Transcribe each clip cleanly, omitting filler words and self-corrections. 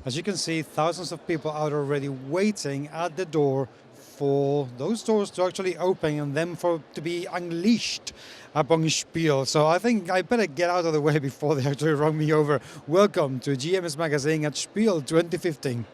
As you can see, thousands of people are already waiting at the door for those doors to actually open and then for to be unleashed upon Spiel. So I think I better get out of the way before they actually run me over. Welcome to GMS Magazine at Spiel 2015.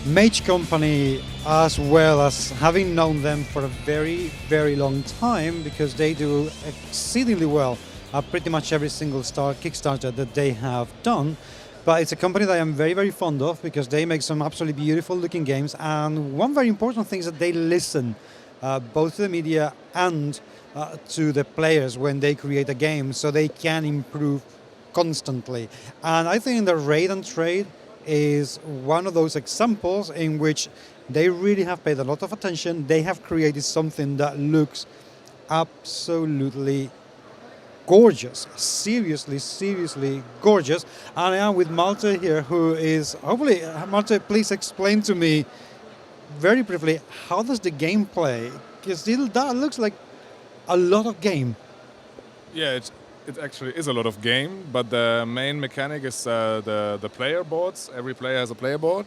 Mage Company, as well as having known them for a very, very long time, because they do exceedingly well at pretty much every single Kickstarter that they have done. But it's a company that I'm very, very fond of because they make some absolutely beautiful looking games. And one very important thing is that they listen both to the media and to the players when they create a game, so they can improve constantly. And I think the Raid and Trade is one of those examples in which they really have paid a lot of attention. They have created something that looks absolutely gorgeous, seriously gorgeous. And I am with Malte here, who is, hopefully, Malte, please explain to me very briefly, how does the game play? Because that looks like a lot of game. Yeah, it actually is a lot of game, but the main mechanic is the player boards. Every player has a player board,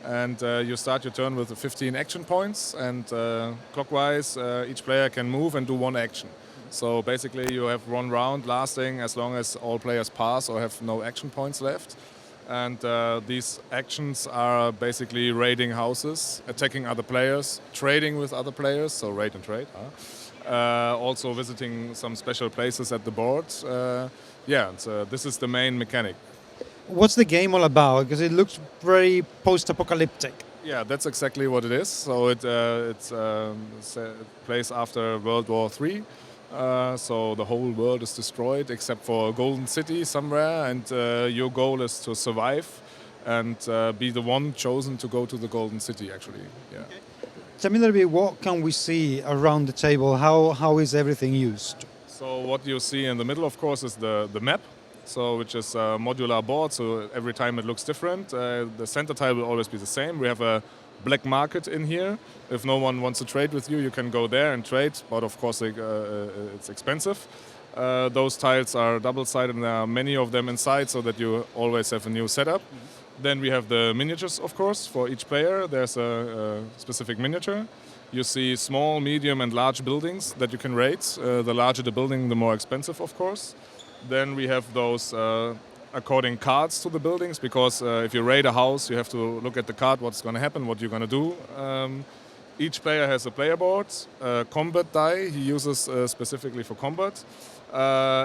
and you start your turn with 15 action points, and clockwise each player can move and do one action. So basically you have one round lasting as long as all players pass or have no action points left. And these actions are basically raiding houses, attacking other players, trading with other players, so raid and trade. Also visiting some special places at the board. So this is the main mechanic. What's the game all about? Because it looks very post-apocalyptic. Yeah, that's exactly what it is. So it plays after World War III. So the whole world is destroyed except for a golden city somewhere, and your goal is to survive and be the one chosen to go to the golden city, actually. Yeah. Okay. Tell me a little bit, what can we see around the table? How is everything used? So what you see in the middle, of course, is the map, so which is a modular board, so every time it looks different. The center tile will always be the same. We have a black market in here. If no one wants to trade with you, you can go there and trade, but of course it's expensive. Those tiles are double-sided and there are many of them inside, so that you always have a new setup. Then we have the miniatures, of course, for each player. There's a specific miniature. You see small, medium and large buildings that you can raid. The larger the building, the more expensive, of course. Then we have those according cards to the buildings, because if you raid a house, you have to look at the card, what's going to happen, what you're going to do. Each player has a player board, combat die he uses specifically for combat.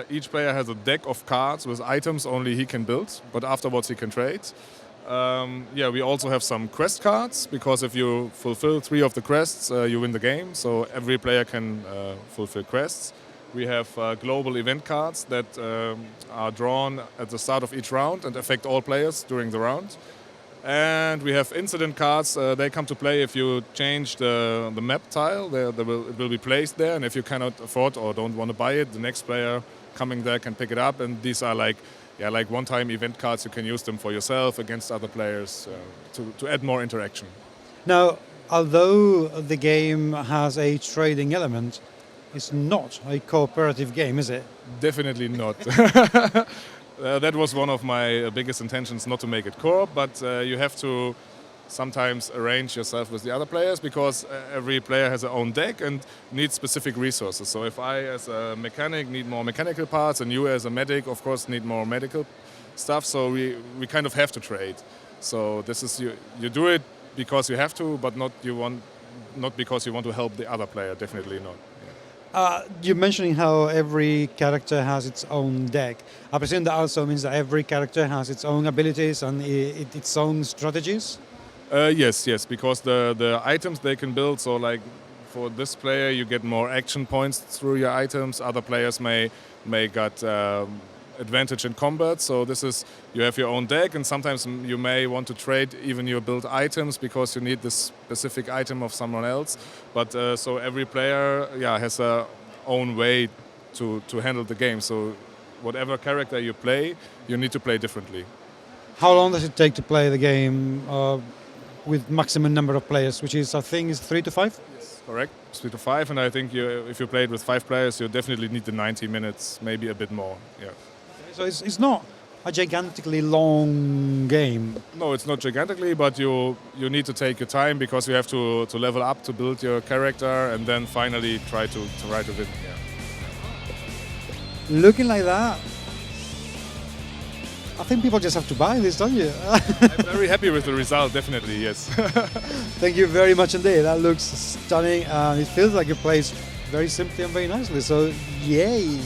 Each player has a deck of cards with items only he can build, but afterwards he can trade. We also have some quest cards, because if you fulfill 3 of the quests, you win the game, so every player can fulfill quests. We have global event cards that are drawn at the start of each round and affect all players during the round. And we have incident cards. They come to play if you change the map tile. It will be placed there, and if you cannot afford or don't want to buy it, the next player coming there can pick it up. And these are like one-time event cards. You can use them for yourself against other players to add more interaction. Now, although the game has a trading element, it's not a cooperative game, is it? Definitely not. That was one of my biggest intentions, not to make it co-op, but you have to sometimes arrange yourself with the other players, because every player has their own deck and needs specific resources. So if I, as a mechanic, need more mechanical parts, and you, as a medic, of course, need more medical stuff, so we kind of have to trade. So this is you do it because you have to, but not because you want to help the other player. Definitely not. You're mentioning how every character has its own deck. I presume that also means that every character has its own abilities and its own strategies. Yes, because the items they can build. So like for this player, you get more action points through your items. Other players may get advantage in combat. So this is you have your own deck, and sometimes you may want to trade even your built items because you need this specific item of someone else. But so every player has their own way to handle the game. So whatever character you play, you need to play differently. How long does it take to play the game with maximum number of players, which is I think is 3 to 5? Yes, correct. 3 to 5, and I think if you play it with 5 players, you definitely need the 90 minutes, maybe a bit more. Yeah. So it's not a gigantically long game. No, it's not gigantically, but you need to take your time because you have to level up to build your character and then finally try to win. Yeah. Looking like that, I think people just have to buy this, don't you? I'm very happy with the result, definitely, yes. Thank you very much indeed. That looks stunning. It feels like it plays very simply and very nicely. So, yay!